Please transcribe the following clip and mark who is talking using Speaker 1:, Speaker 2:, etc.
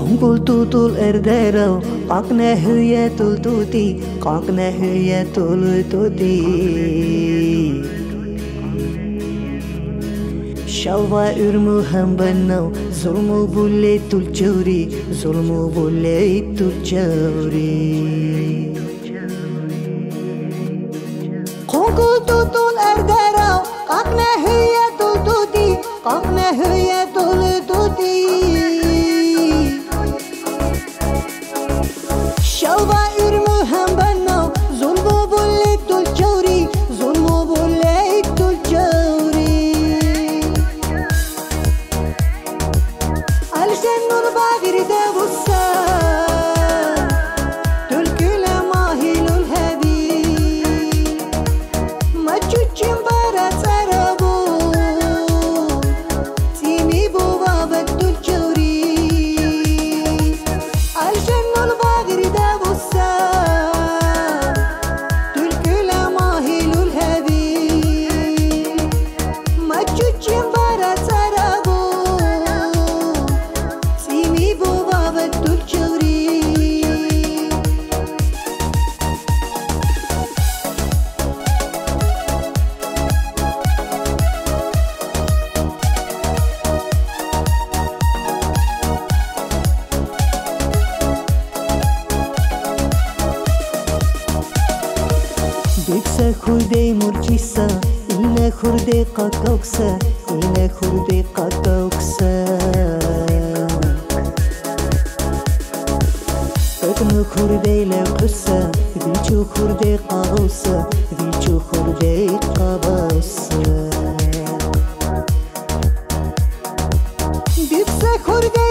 Speaker 1: Kongul tutul erdero Kakne hüye tul tuti Kakne hüye tul tuti Şava ürmü hem benno Zulmü bulle tul çuri Zulmü bulle tul çuri Kongul tutul erdero Kakne hüye tul tuti Kakne hüye tul tuti Şalva ürmü hem benno Zulmü bulle tul çuri Zulmü bulle tul çuri Alşennul bağir de vussan Tülküle mahilul hebi Maçuçim bara sarabu Timi bu babet tul çuri Alşennul bağir de Dikse khurde murchisa ine khurde qatoksa ine khurde qatoksa Teknu khurde le qissa dichu khurde qawsa dichu khurde qabasa Dikse khurde